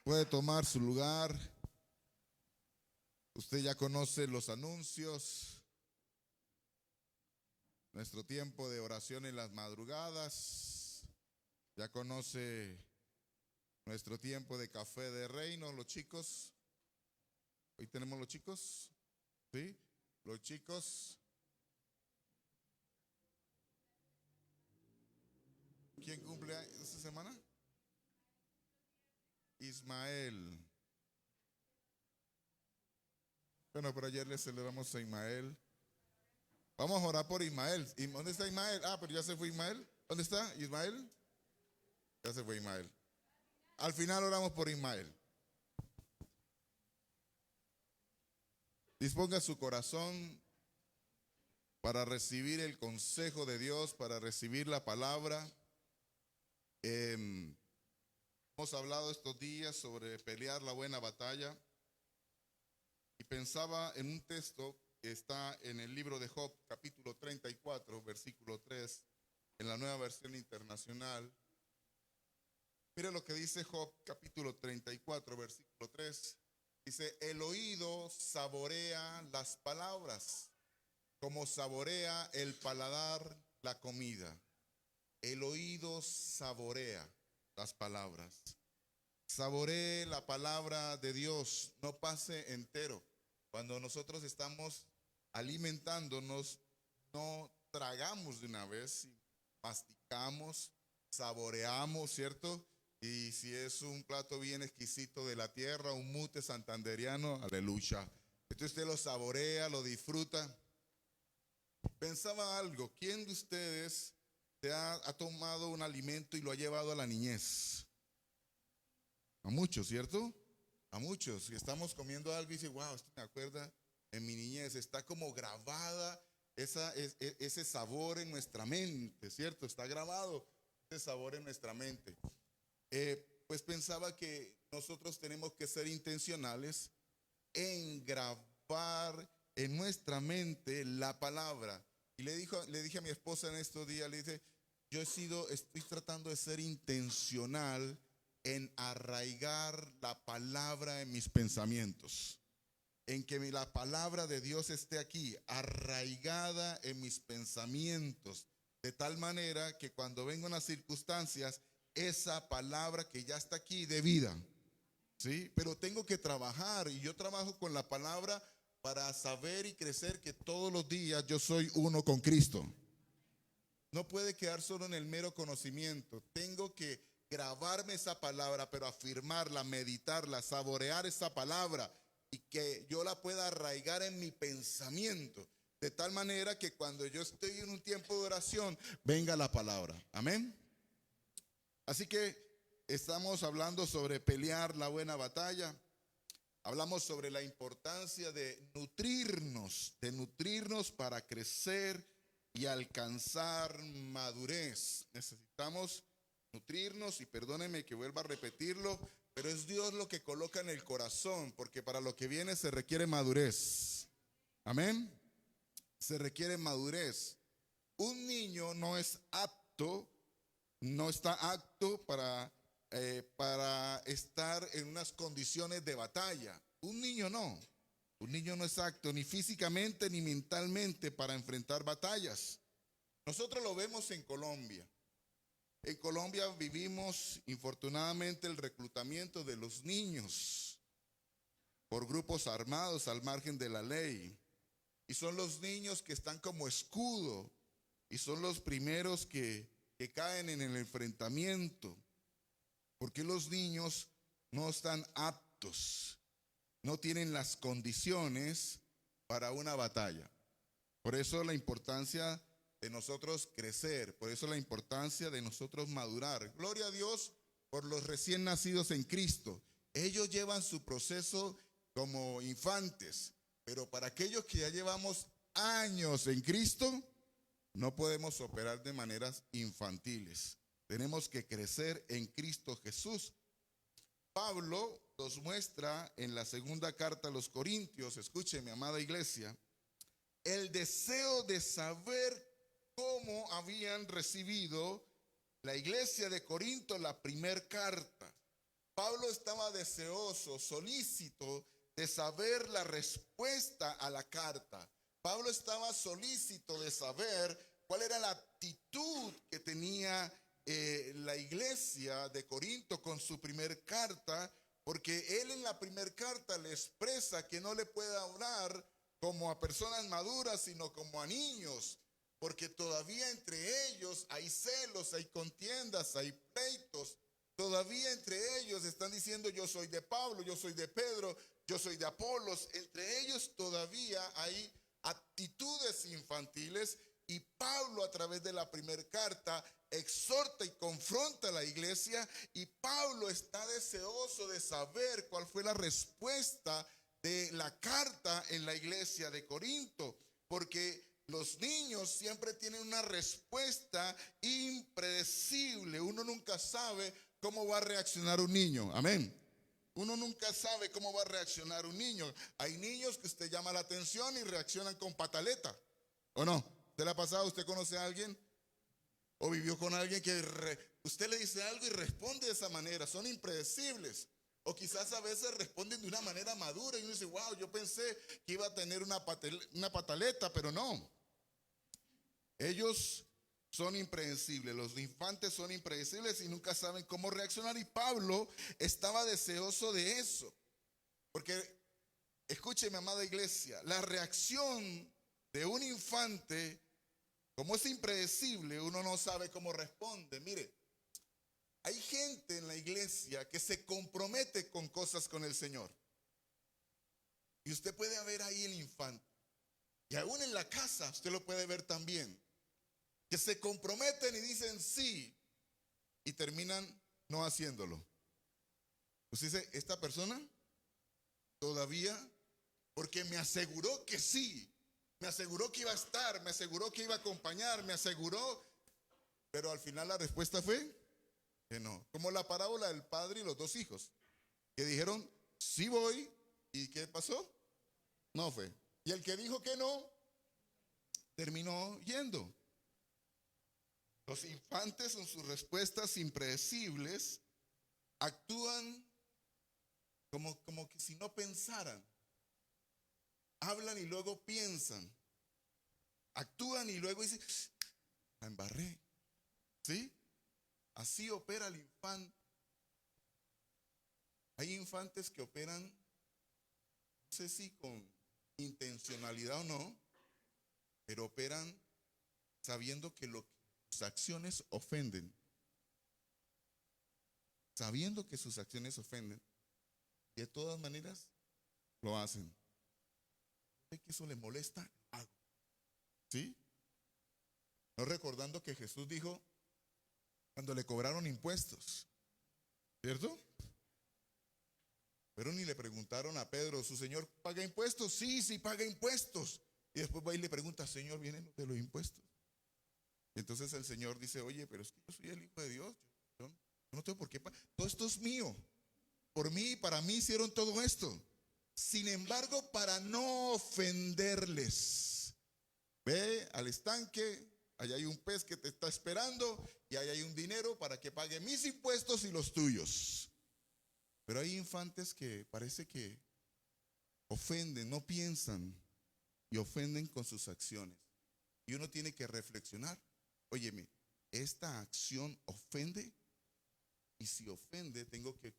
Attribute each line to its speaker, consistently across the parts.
Speaker 1: Puede tomar su lugar. Usted ya conoce los anuncios. Nuestro tiempo de oración en las madrugadas. Ya conoce nuestro tiempo de café de reino, los chicos. Hoy tenemos los chicos. ¿Sí? Los chicos. ¿Quién cumple esta semana? Ismael. Bueno, pero ayer le celebramos a Ismael. Vamos a orar por Ismael. ¿Dónde está Ismael? Ah, pero ya se fue Ismael. ¿Dónde está Ismael? Ya se fue Ismael. Al final oramos por Ismael. Disponga su corazón para recibir el consejo de Dios, para recibir la palabra. Hemos hablado estos días sobre pelear la buena batalla y pensaba en un texto que está en el libro de Job, capítulo 34, versículo 3, en la Nueva Versión Internacional. Mire lo que dice Job, capítulo 34, versículo 3. Dice, el oído saborea las palabras, como saborea el paladar la comida. El oído saborea las palabras. Saboree la palabra de Dios, no pase entero. Cuando nosotros estamos alimentándonos, no tragamos de una vez, masticamos, saboreamos, ¿cierto? Y si es un plato bien exquisito de la tierra, un mute santanderiano, aleluya. Entonces usted lo saborea, lo disfruta. Pensaba algo, ¿quién de ustedes ha tomado un alimento y lo ha llevado a la niñez? A muchos, ¿cierto? A muchos. Si estamos comiendo algo y dice, wow, esto me acuerda en mi niñez. Está como grabada ese sabor en nuestra mente, ¿cierto? Está grabado ese sabor en nuestra mente. Pues pensaba que nosotros tenemos que ser intencionales en grabar en nuestra mente la palabra. Y le dije a mi esposa en estos días, le dije, estoy tratando de ser intencional en arraigar la palabra en mis pensamientos, en que la palabra de Dios esté aquí, arraigada en mis pensamientos, de tal manera que cuando vengan las circunstancias, esa palabra que ya está aquí dé vida, ¿sí? Pero tengo que trabajar, y yo trabajo con la palabra para saber y crecer que todos los días yo soy uno con Cristo. No puede quedar solo en el mero conocimiento, tengo que grabarme esa palabra, pero afirmarla, meditarla, saborear esa palabra y que yo la pueda arraigar en mi pensamiento, de tal manera que cuando yo estoy en un tiempo de oración, venga la palabra. Amén. Así que estamos hablando sobre pelear la buena batalla. Hablamos sobre la importancia de nutrirnos para crecer y alcanzar madurez. Necesitamos nutrirnos, y perdónenme que vuelva a repetirlo, pero es Dios lo que coloca en el corazón, porque para lo que viene se requiere madurez. Amén. Se requiere madurez. Un niño no está apto para estar en unas condiciones de batalla. Un niño no es apto ni físicamente ni mentalmente para enfrentar batallas. Nosotros lo vemos en Colombia. En Colombia vivimos, infortunadamente, el reclutamiento de los niños por grupos armados al margen de la ley. Y son los niños que están como escudo y son los primeros que caen en el enfrentamiento. Porque los niños no están aptos, no tienen las condiciones para una batalla. Por eso la importancia de nosotros crecer, por eso la importancia de nosotros madurar. Gloria a Dios por los recién nacidos en Cristo. Ellos llevan su proceso como infantes, pero para aquellos que ya llevamos años en Cristo, no podemos operar de maneras infantiles. Tenemos que crecer en Cristo Jesús. Pablo nos muestra en la segunda carta a los Corintios, escuchen, mi amada iglesia, el deseo de saber cómo habían recibido la iglesia de Corinto la primer carta. Pablo estaba deseoso, solícito de saber la respuesta a la carta. Pablo estaba solícito de saber cuál era la actitud que tenía la iglesia de Corinto con su primer carta, porque él en la primer carta le expresa que no le puede hablar como a personas maduras, sino como a niños, porque todavía entre ellos hay celos, hay contiendas, hay pleitos. Todavía entre ellos están diciendo: yo soy de Pablo, yo soy de Pedro, yo soy de Apolos. Entre ellos todavía hay actitudes infantiles, y Pablo, a través de la primera carta, exhorta y confronta a la iglesia, y Pablo está deseoso de saber cuál fue la respuesta de la carta en la iglesia de Corinto, porque los niños siempre tienen una respuesta impredecible. Uno nunca sabe cómo va a reaccionar un niño. Amén. Uno nunca sabe cómo va a reaccionar un niño. Hay niños que usted llama la atención y reaccionan con pataleta, ¿o no? ¿Usted le ha pasado? ¿Usted conoce a alguien? ¿O vivió con alguien que usted le dice algo y responde de esa manera? Son impredecibles. O quizás a veces responden de una manera madura y uno dice: wow, yo pensé que iba a tener una pataleta, pero no. Ellos son impredecibles, los infantes son impredecibles y nunca saben cómo reaccionar. Y Pablo estaba deseoso de eso, porque, escúcheme, amada iglesia, la reacción de un infante, como es impredecible, uno no sabe cómo responde. Mire, hay gente en la iglesia que se compromete con cosas con el Señor, y usted puede ver ahí el infante, y aún en la casa usted lo puede ver también, que se comprometen y dicen sí y terminan no haciéndolo. Usted dice: esta persona todavía, porque me aseguró que sí, me aseguró que iba a estar, me aseguró que iba a acompañar, me aseguró, pero al final la respuesta fue que no. Como la parábola del padre y los dos hijos, que dijeron: sí voy, ¿y qué pasó? No fue. Y el que dijo que no, terminó yendo. Los infantes, en sus respuestas impredecibles, actúan como que si no pensaran. Hablan y luego piensan. Actúan y luego dicen: la embarré. ¿Sí? Así opera el infante. Hay infantes que operan, no sé si con intencionalidad o no, pero operan sabiendo que sus acciones ofenden. Sabiendo que sus acciones ofenden. Y de todas maneras lo hacen. ¿Sé que eso le molesta? Hago. ¿Sí? No recordando que Jesús dijo cuando le cobraron impuestos, ¿cierto? Pero ni le preguntaron a Pedro: ¿su señor paga impuestos? Sí, sí paga impuestos. Y después va y le pregunta: Señor, ¿vienen de los impuestos? Y entonces el Señor dice: oye, pero es que yo soy el Hijo de Dios. Yo no tengo por qué pagar. Todo esto es mío. Por mí y para mí hicieron todo esto. Sin embargo, para no ofenderles, ve al estanque, allá hay un pez que te está esperando y allá hay un dinero para que pague mis impuestos y los tuyos. Pero hay infantes que parece que ofenden, no piensan y ofenden con sus acciones. Y uno tiene que reflexionar: óyeme, esta acción ofende, y si ofende tengo que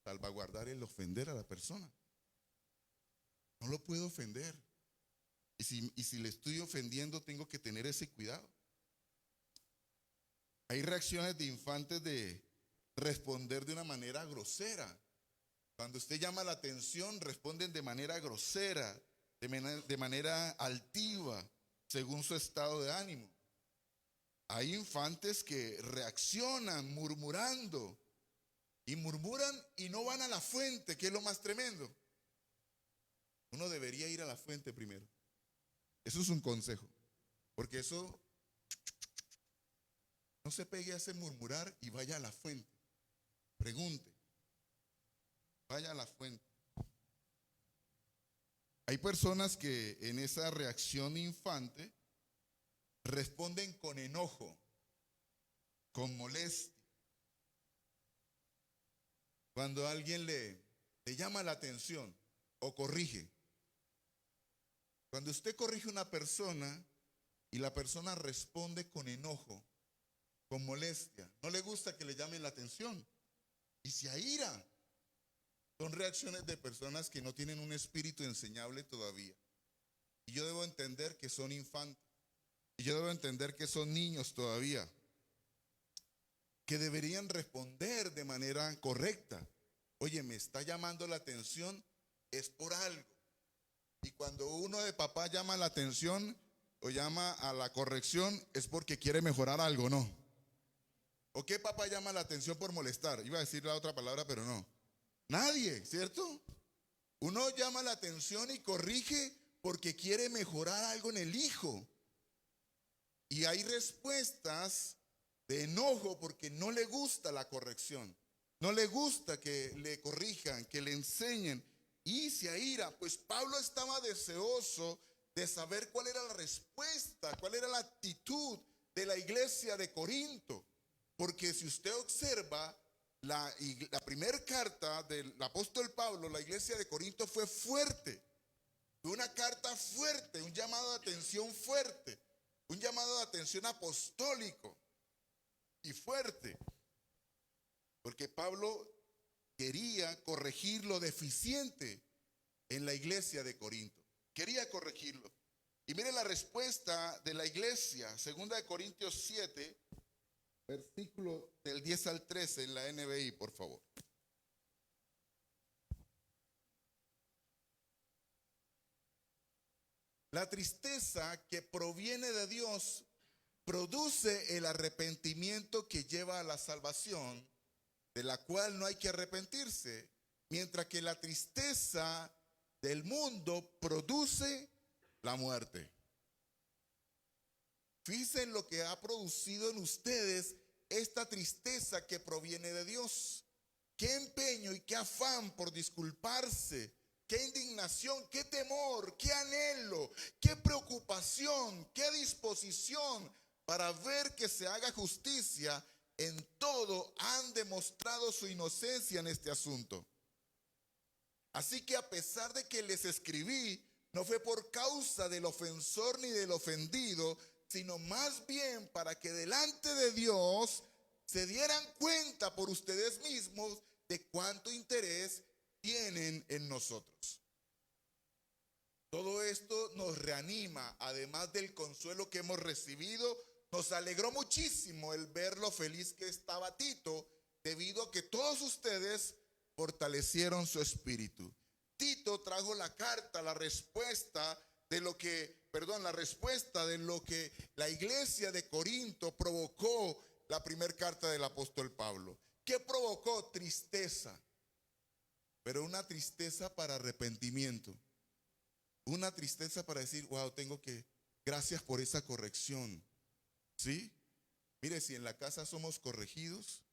Speaker 1: salvaguardar el ofender a la persona. No lo puedo ofender. Y si le estoy ofendiendo, tengo que tener ese cuidado. Hay reacciones de infantes de responder de una manera grosera. Cuando usted llama la atención, responden de manera grosera, de manera altiva, según su estado de ánimo. Hay infantes que reaccionan murmurando, y murmuran y no van a la fuente, que es lo más tremendo. Uno debería ir a la fuente primero. Eso es un consejo, porque eso, no se pegue a ese murmurar y vaya a la fuente. Pregunte, vaya a la fuente. Hay personas que en esa reacción infante responden con enojo, con molestia. Cuando alguien le llama la atención o corrige. Cuando usted corrige a una persona y la persona responde con enojo, con molestia, no le gusta que le llamen la atención y se aira. Son reacciones de personas que no tienen un espíritu enseñable todavía. Y yo debo entender que son infantes. Y yo debo entender que son niños todavía, que deberían responder de manera correcta. Oye, me está llamando la atención, es por algo. Y cuando uno de papá llama la atención o llama a la corrección, es porque quiere mejorar algo, ¿no? ¿O qué papá llama la atención por molestar? Iba a decir la otra palabra, pero no. Nadie, ¿cierto? Uno llama la atención y corrige porque quiere mejorar algo en el hijo. Y hay respuestas de enojo porque no le gusta la corrección. No le gusta que le corrijan, que le enseñen. Y se aira. Pues Pablo estaba deseoso de saber cuál era la respuesta, cuál era la actitud de la iglesia de Corinto. Porque si usted observa la primera carta del apóstol Pablo, la iglesia de Corinto fue fuerte. Fue una carta fuerte, un llamado de atención fuerte. Un llamado de atención apostólico y fuerte, porque Pablo quería corregir lo deficiente en la iglesia de Corinto. Quería corregirlo. Y mire la respuesta de la iglesia, 2 Corintios 7, versículo del 10 al 13 en la NBI, por favor. La tristeza que proviene de Dios produce el arrepentimiento que lleva a la salvación, de la cual no hay que arrepentirse, mientras que la tristeza del mundo produce la muerte. Fíjense en lo que ha producido en ustedes esta tristeza que proviene de Dios. Qué empeño y qué afán por disculparse. Qué indignación, qué temor, qué anhelo, qué preocupación, qué disposición para ver que se haga justicia. En todo han demostrado su inocencia en este asunto. Así que a pesar de que les escribí, no fue por causa del ofensor ni del ofendido, sino más bien para que delante de Dios se dieran cuenta por ustedes mismos de cuánto interés tienen en nosotros. Todo esto nos reanima, además del consuelo que hemos recibido. Nos alegró muchísimo el ver lo feliz que estaba Tito, debido a que todos ustedes fortalecieron su espíritu. Tito trajo la carta, la respuesta de lo que la iglesia de Corinto provocó la primera carta del apóstol Pablo. ¿Qué provocó? Tristeza. Pero una tristeza para arrepentimiento. Una tristeza para decir, wow, gracias por esa corrección. ¿Sí? Mire, si en la casa somos corregidos,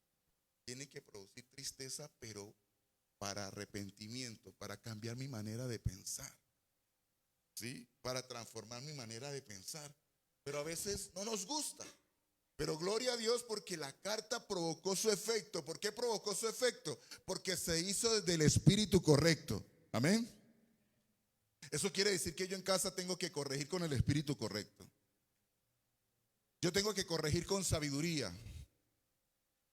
Speaker 1: tiene que producir tristeza, pero para arrepentimiento, para cambiar mi manera de pensar. ¿Sí? Para transformar mi manera de pensar. Pero a veces no nos gusta. Pero gloria a Dios porque la carta provocó su efecto. ¿Por qué provocó su efecto? Porque se hizo desde el espíritu correcto. Amén. Eso quiere decir que yo en casa tengo que corregir con el espíritu correcto. Yo tengo que corregir con sabiduría.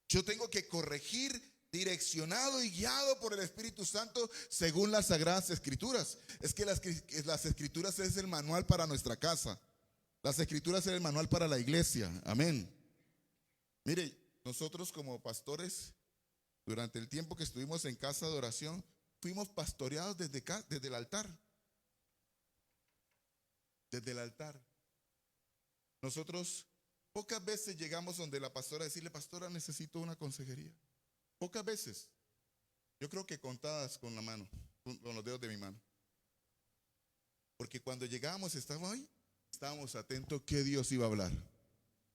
Speaker 1: Yo tengo que corregir direccionado y guiado por el Espíritu Santo según las Sagradas Escrituras. Es que las Escrituras es el manual para nuestra casa. Las Escrituras es el manual para la iglesia. Amén. Mire, nosotros como pastores, durante el tiempo que estuvimos en casa de oración, fuimos pastoreados desde el altar. Desde el altar. Nosotros pocas veces llegamos donde la pastora a decirle, pastora, necesito una consejería. Pocas veces. Yo creo que contadas con la mano, con los dedos de mi mano. Porque cuando llegábamos, estábamos atentos que Dios iba a hablar.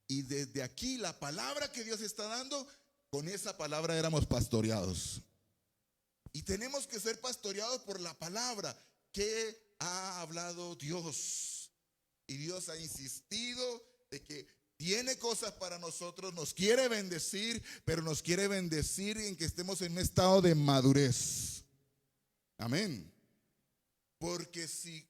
Speaker 1: Y desde aquí, la palabra que Dios está dando, con esa palabra éramos pastoreados. Y tenemos que ser pastoreados por la palabra que ha hablado Dios. Y Dios ha insistido de que tiene cosas para nosotros, nos quiere bendecir, pero nos quiere bendecir en que estemos en un estado de madurez. Amén. Porque si,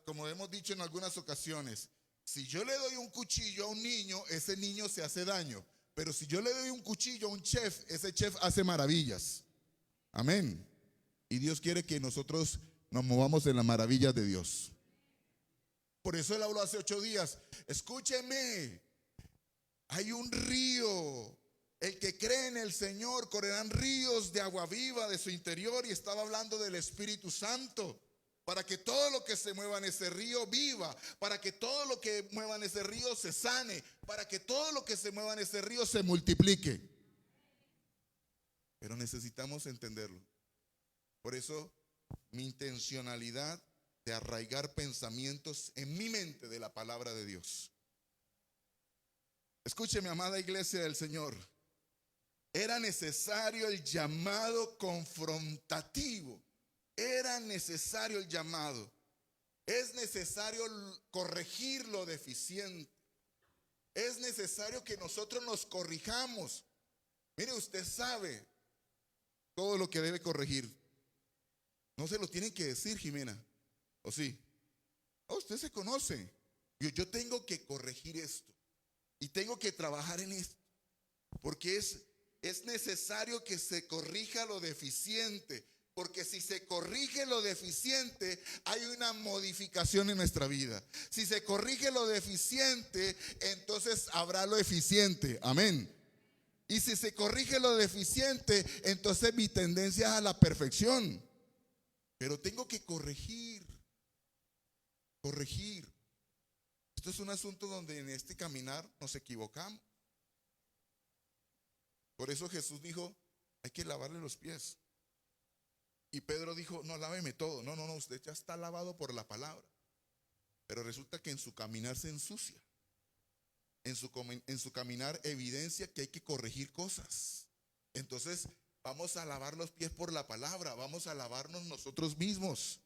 Speaker 1: como hemos dicho en algunas ocasiones, si yo le doy un cuchillo a un niño, ese niño se hace daño. Pero si yo le doy un cuchillo a un chef, ese chef hace maravillas. Amén. Y Dios quiere que nosotros nos movamos en las maravillas de Dios. Por eso Él habló hace 8 días. Escúcheme, hay un río. El que cree en el Señor correrán ríos de agua viva de su interior. Y estaba hablando del Espíritu Santo. Para que todo lo que se mueva en ese río viva. Para que todo lo que mueva en ese río se sane. Para que todo lo que se mueva en ese río se multiplique. Pero necesitamos entenderlo. Por eso mi intencionalidad de arraigar pensamientos en mi mente de la palabra de Dios. Escúcheme, amada iglesia del Señor. Era necesario el llamado confrontativo. Era necesario el llamado. Es necesario corregir lo deficiente. Es necesario que nosotros nos corrijamos. Mire, usted sabe todo lo que debe corregir. No se lo tienen que decir, Jimena. ¿O sí? Oh, usted se conoce. Yo tengo que corregir esto. Y tengo que trabajar en esto. Porque es necesario que se corrija lo deficiente. Porque si se corrige lo deficiente, hay una modificación en nuestra vida. Si se corrige lo deficiente, entonces habrá lo eficiente. Amén. Y si se corrige lo deficiente, entonces mi tendencia es a la perfección. Pero tengo que corregir. Corregir. Esto es un asunto donde en este caminar nos equivocamos. Por eso Jesús dijo, hay que lavarle los pies. Y Pedro dijo, no, láveme todo. No, usted ya está lavado por la palabra. Pero resulta que en su caminar se ensucia. En su caminar evidencia que hay que corregir cosas. Entonces vamos a lavar los pies por la palabra. Vamos a lavarnos nosotros mismos.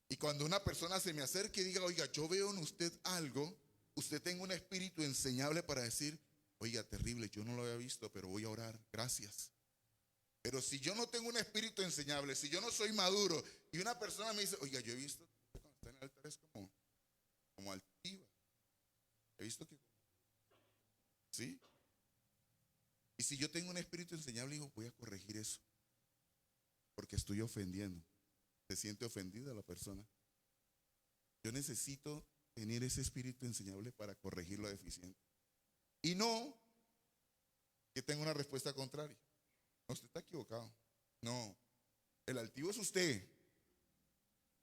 Speaker 1: Y cuando una persona se me acerque y diga, oiga, yo veo en usted algo, usted tenga un espíritu enseñable para decir, oiga, terrible, yo no lo había visto, pero voy a orar, gracias. Pero si yo no tengo un espíritu enseñable, si yo no soy maduro, y una persona me dice, oiga, yo he visto que cuando está en el altar es como altiva. He visto que, ¿sí? Y si yo tengo un espíritu enseñable, digo, voy a corregir eso. Porque estoy ofendiendo. Se siente ofendida la persona. Yo necesito tener ese espíritu enseñable para corregir lo deficiente. Y no que tenga una respuesta contraria. No, usted está equivocado. No, el altivo es usted,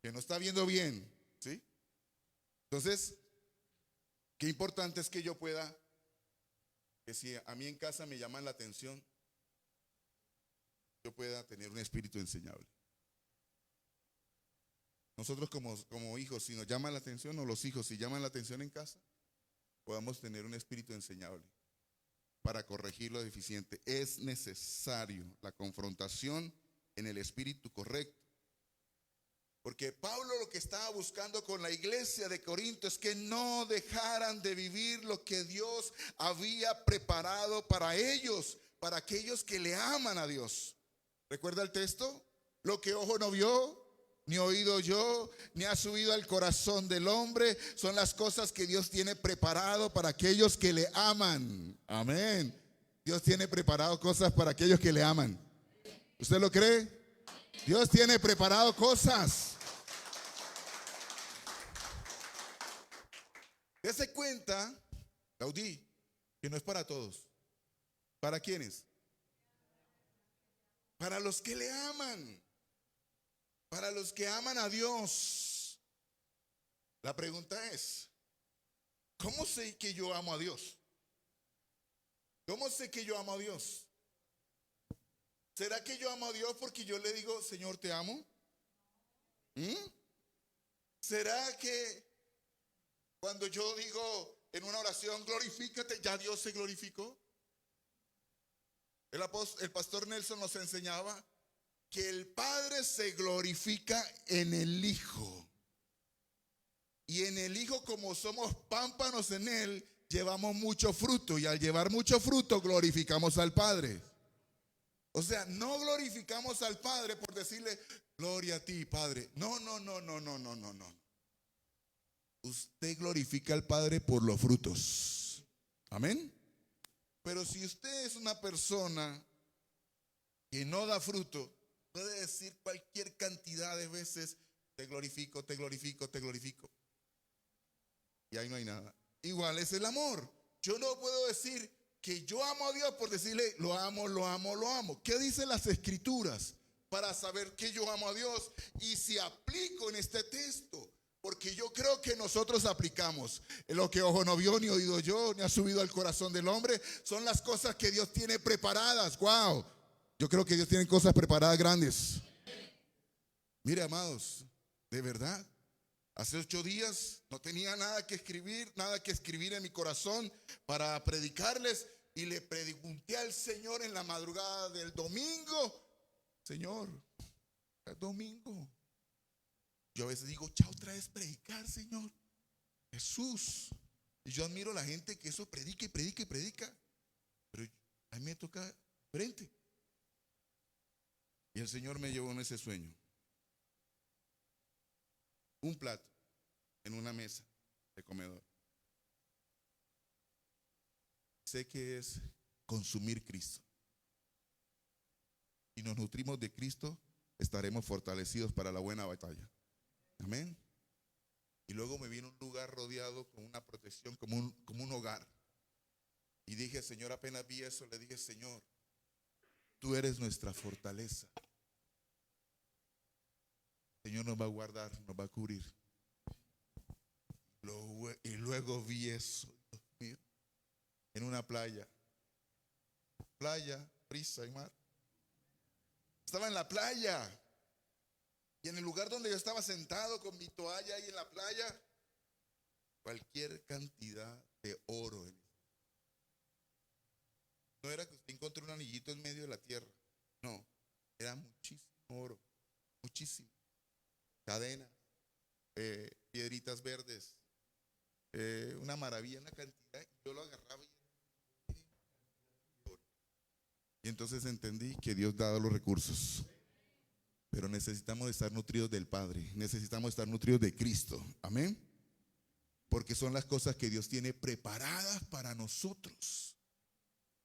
Speaker 1: que no está viendo bien, ¿sí? Entonces, qué importante es que yo pueda, que si a mí en casa me llaman la atención, yo pueda tener un espíritu enseñable. Nosotros como hijos, si nos llaman la atención, o los hijos si llaman la atención en casa, podamos tener un espíritu enseñable para corregir lo deficiente. Es necesario la confrontación en el espíritu correcto. Porque Pablo lo que estaba buscando con la iglesia de Corinto es que no dejaran de vivir lo que Dios había preparado para ellos, para aquellos que le aman a Dios. ¿Recuerda el texto? Lo que ojo no vio, ni oído yo, ni ha subido al corazón del hombre, son las cosas que Dios tiene preparado para aquellos que le aman. Amén. Dios tiene preparado cosas para aquellos que le aman. ¿Usted lo cree? Dios tiene preparado cosas. Dese cuenta, Gaudí, que no es para todos. ¿Para quiénes? Para los que le aman. Para los que aman a Dios. La pregunta es, ¿cómo sé que yo amo a Dios? ¿Cómo sé que yo amo a Dios? ¿Será que yo amo a Dios porque yo le digo, Señor, te amo? ¿Será que cuando yo digo en una oración, glorifícate, ya Dios se glorificó? El pastor Nelson nos enseñaba que el Padre se glorifica en el Hijo. Y en el Hijo, como somos pámpanos en Él, llevamos mucho fruto y al llevar mucho fruto glorificamos al Padre. O sea, no glorificamos al Padre por decirle, gloria a ti, Padre. No, no, no, no, no, no, no, no. Usted glorifica al Padre por los frutos. Amén. Pero si usted es una persona que no da fruto, puede decir cualquier cantidad de veces, te glorifico, te glorifico, te glorifico. Y ahí no hay nada. Igual es el amor. Yo no puedo decir que yo amo a Dios por decirle, lo amo, lo amo, lo amo. ¿Qué dicen las Escrituras para saber que yo amo a Dios? Y si aplico en este texto, porque yo creo que nosotros aplicamos lo que ojo no vio, ni oído yo, ni ha subido al corazón del hombre, son las cosas que Dios tiene preparadas. Wow, yo creo que Dios tiene cosas preparadas grandes. Mire, amados, de verdad, hace 8 días no tenía nada que escribir en mi corazón para predicarles, y le pregunté al Señor en la madrugada del domingo, Señor, es domingo. Yo a veces digo, ya otra vez predicar, Señor. Jesús. Y yo admiro a la gente que eso predica y predica y predica. Pero a mí me toca frente. Y el Señor me llevó en ese sueño. Un plato en una mesa de comedor. Sé que es consumir Cristo. Si nos nutrimos de Cristo, estaremos fortalecidos para la buena batalla. Amén. Y luego me vi en un lugar rodeado con una protección, como un hogar. Y dije, Señor, apenas vi eso, le dije, Señor, tú eres nuestra fortaleza. Señor nos va a guardar, nos va a cubrir. Y luego vi eso, Dios mío, en una playa. Playa, brisa y mar. Estaba en la playa. Y en el lugar donde yo estaba sentado con mi toalla ahí en la playa, cualquier cantidad de oro. No era que usted encontró un anillito en medio de la tierra. No, era muchísimo oro. Muchísimo. Cadenas, piedritas verdes. Una maravilla, una cantidad. Yo lo agarraba y entonces entendí que Dios da los recursos. Pero necesitamos estar nutridos del Padre. Necesitamos estar nutridos de Cristo. Amén. Porque son las cosas que Dios tiene preparadas para nosotros.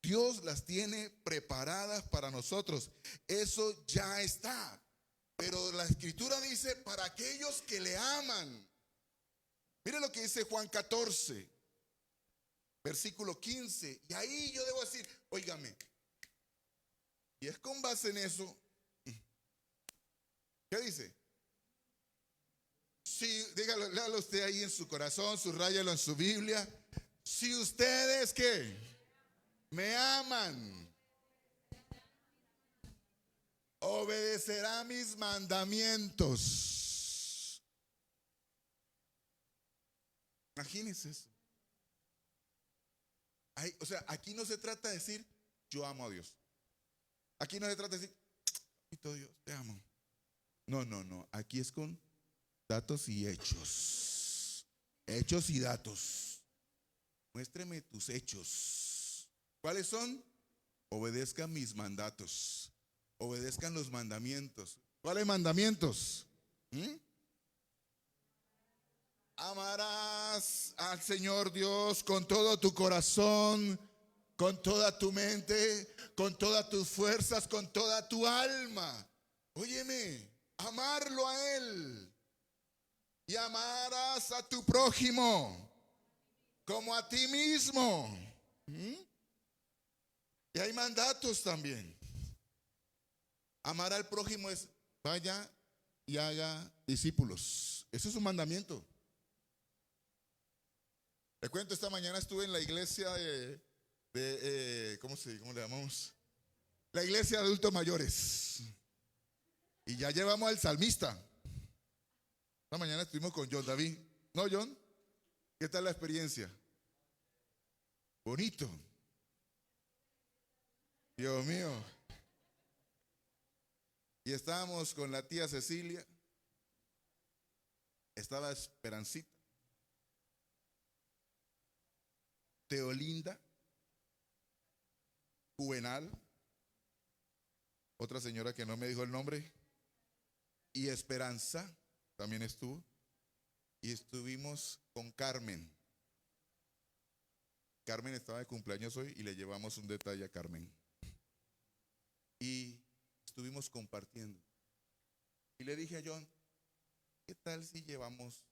Speaker 1: Dios las tiene preparadas para nosotros. Eso ya está. Pero la Escritura dice, para aquellos que le aman. Mire lo que dice Juan 14, versículo 15. Y ahí yo debo decir, óigame. Y es con base en eso. ¿Qué dice? Si, dígalo, léalo usted ahí en su corazón, subrayalo en su Biblia. Si ustedes ¿qué? Me aman, obedecerán mis mandamientos. Imagínense eso. O sea, aquí no se trata de decir, yo amo a Dios. Aquí no se trata de decir, Dios, te amo. No, no, no. Aquí es con datos y hechos. Hechos y datos. Muéstreme tus hechos. ¿Cuáles son? Obedezcan mis mandatos. Obedezcan los mandamientos. ¿Cuáles mandamientos? Amarás al Señor Dios con todo tu corazón, con toda tu mente, con todas tus fuerzas, con toda tu alma. Óyeme. Amarlo a Él. Y amarás a tu prójimo como a ti mismo. Y hay mandatos también. Amar al prójimo es, vaya y haga discípulos. Eso es un mandamiento. Le cuento, esta mañana estuve en la iglesia ¿cómo le llamamos? La iglesia de adultos mayores. Y ya llevamos al salmista. Esta mañana estuvimos con John David. ¿No, John? ¿Qué tal la experiencia? Bonito. Dios mío. Y estábamos con la tía Cecilia. Estaba Esperancita. Teolinda, Juvenal, otra señora que no me dijo el nombre, y Esperanza también estuvo, y estuvimos con Carmen. Carmen estaba de cumpleaños hoy y le llevamos un detalle a Carmen. Y estuvimos compartiendo. Y le dije a John, ¿qué tal si llevamos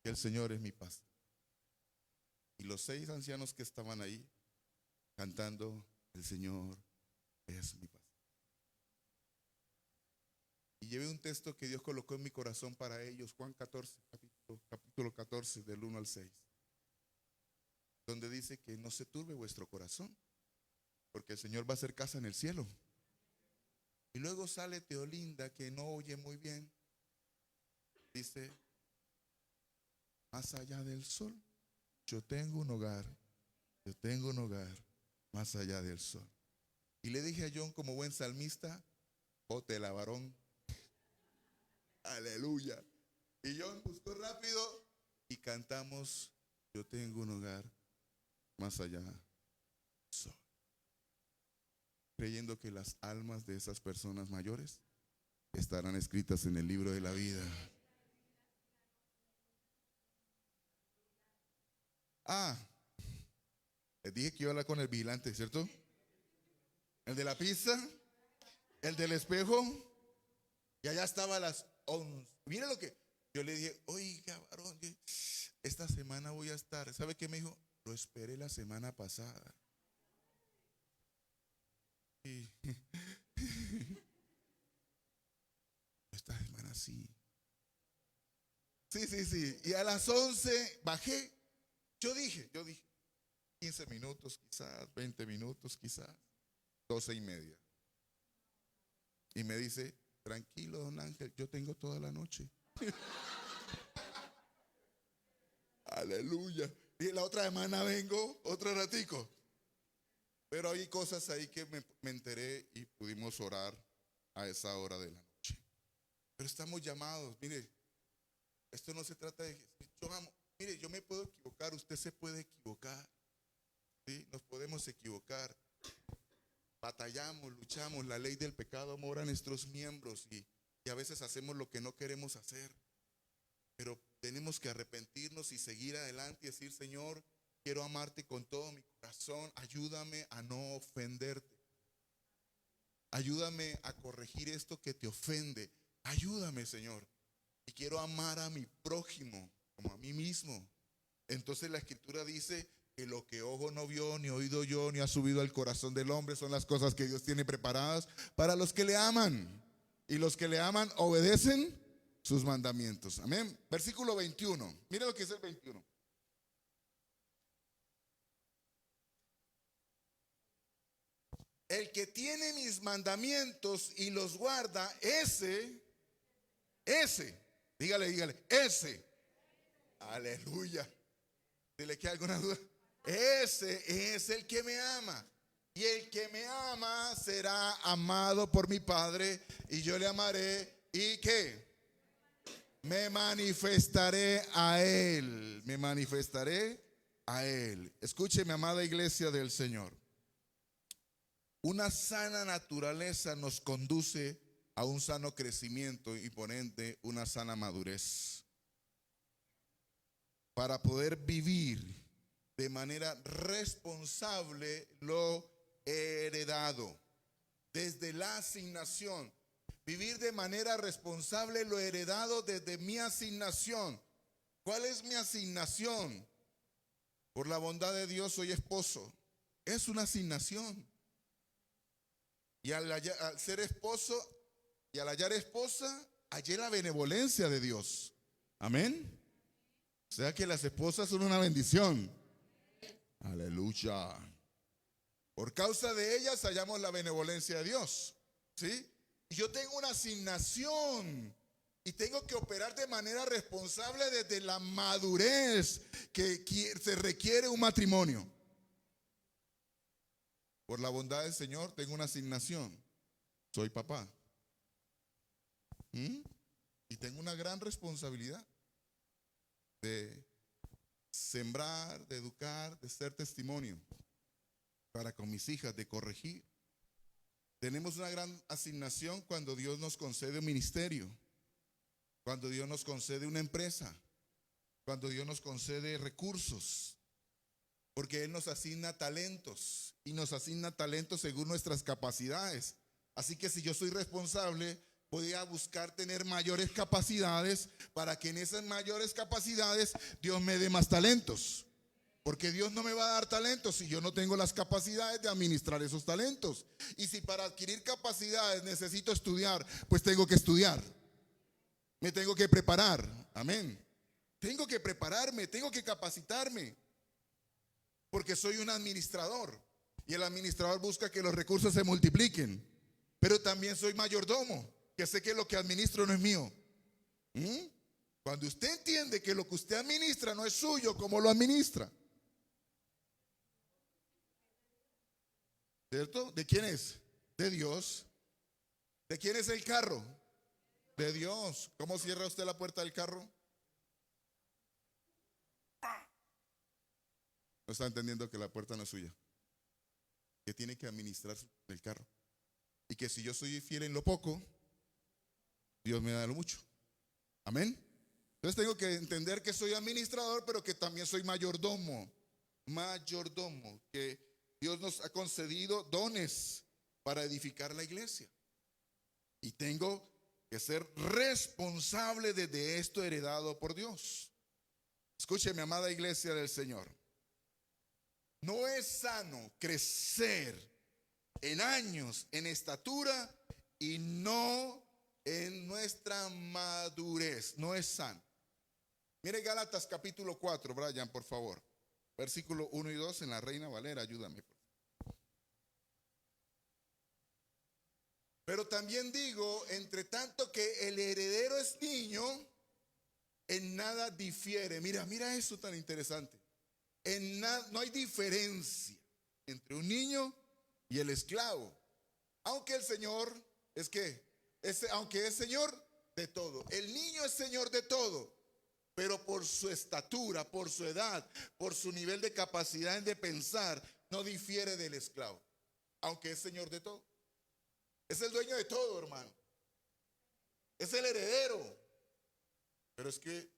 Speaker 1: que el Señor es mi pastor? Y los 6 ancianos que estaban ahí cantando, el Señor es mi pastor. Y llevé un texto que Dios colocó en mi corazón para ellos, Juan 14, capítulo 14, del 1 al 6, donde dice que no se turbe vuestro corazón, porque el Señor va a hacer casa en el cielo. Y luego sale Teolinda, que no oye muy bien, dice, más allá del sol, yo tengo un hogar más allá del sol. Y le dije a John, como buen salmista, ótela, varón. Aleluya. Y John buscó rápido y cantamos, yo tengo un hogar más allá del sol. Creyendo que las almas de esas personas mayores estarán escritas en el libro de la vida. Les dije que iba a hablar con el vigilante, ¿cierto? El de la pizza, el del espejo, y allá estaba a las 11. Mire lo que yo le dije, oiga, varón, esta semana voy a estar. ¿Sabe qué me dijo? Lo esperé la semana pasada. Y esta semana sí. Sí. Y a las 11 bajé. Yo dije, 15 minutos quizás, 20 minutos quizás, 12:30. Y me dice, tranquilo, don Ángel, yo tengo toda la noche. Aleluya. Y la otra semana vengo, otro ratico. Pero hay cosas ahí que me enteré y pudimos orar a esa hora de la noche. Pero estamos llamados, mire, esto no se trata de, yo amo, mire, yo me puedo equivocar, usted se puede equivocar, ¿sí? Nos podemos equivocar. Batallamos, luchamos, la ley del pecado mora en nuestros miembros y a veces hacemos lo que no queremos hacer. Pero tenemos que arrepentirnos y seguir adelante y decir, Señor, quiero amarte con todo mi corazón, ayúdame a no ofenderte. Ayúdame a corregir esto que te ofende. Ayúdame, Señor. Y quiero amar a mi prójimo como a mí mismo. Entonces la Escritura dice que lo que ojo no vio, ni oído yo, ni ha subido al corazón del hombre son las cosas que Dios tiene preparadas para los que le aman. Y los que le aman obedecen sus mandamientos. Amén. Versículo 21. Mire lo que dice el 21. El que tiene mis mandamientos y los guarda, ese, dígale, ese. Aleluya. ¿Se le queda alguna duda? Ese es el que me ama. Y el que me ama será amado por mi Padre. Y yo le amaré. ¿Y qué? Me manifestaré a Él. Me manifestaré a Él. Escúcheme, amada iglesia del Señor. Una sana naturaleza nos conduce a un sano crecimiento y por ende una sana madurez. Para poder vivir de manera responsable lo heredado. Desde la asignación. Vivir de manera responsable lo heredado desde mi asignación. ¿Cuál es mi asignación? Por la bondad de Dios soy esposo. Es una asignación. Y al ser esposo y al hallar esposa, hallé la benevolencia de Dios. Amén. O sea que las esposas son una bendición. Aleluya. Por causa de ellas hallamos la benevolencia de Dios. ¿Sí? Y yo tengo una asignación y tengo que operar de manera responsable desde la madurez que se requiere un matrimonio. Por la bondad del Señor tengo una asignación. Soy papá. Y tengo una gran responsabilidad de sembrar, de educar, de ser testimonio para con mis hijas, de corregir. Tenemos una gran asignación cuando Dios nos concede un ministerio, cuando Dios nos concede una empresa, cuando Dios nos concede recursos, porque Él nos asigna talentos y nos asigna talentos según nuestras capacidades. Así que si yo soy responsable, voy a buscar tener mayores capacidades para que en esas mayores capacidades Dios me dé más talentos. Porque Dios no me va a dar talentos si yo no tengo las capacidades de administrar esos talentos. Y si para adquirir capacidades necesito estudiar, pues tengo que estudiar. Me tengo que preparar. Amén. Tengo que prepararme, tengo que capacitarme. Porque soy un administrador. Y el administrador busca que los recursos se multipliquen. Pero también soy mayordomo, que sé que lo que administro no es mío. Cuando usted entiende que lo que usted administra no es suyo, ¿cómo lo administra? ¿Cierto? ¿De quién es? De Dios. ¿De quién es el carro? De Dios. ¿Cómo cierra usted la puerta del carro? No está entendiendo que la puerta no es suya, que tiene que administrar el carro. Y que si yo soy fiel en lo poco, Dios me da lo mucho. Amén. Entonces tengo que entender que soy administrador, pero que también soy mayordomo. Mayordomo, que Dios nos ha concedido dones para edificar la iglesia. Y tengo que ser responsable de esto heredado por Dios. Escuche, mi amada iglesia del Señor. No es sano crecer en años, en estatura y no en nuestra madurez. No es sano. Mire Gálatas capítulo 4, Brian, por favor. Versículo 1 y 2 en la Reina Valera, ayúdame. Pero también digo, entre tanto que el heredero es niño, en nada difiere. Mira eso tan interesante. En nada, no hay diferencia entre un niño y el esclavo. Aunque el Señor es que, aunque es Señor de todo. El niño es Señor de todo. Pero por su estatura, por su edad, por su nivel de capacidad de pensar, no difiere del esclavo. Aunque es Señor de todo. Es el dueño de todo, hermano. Es el heredero. Pero es que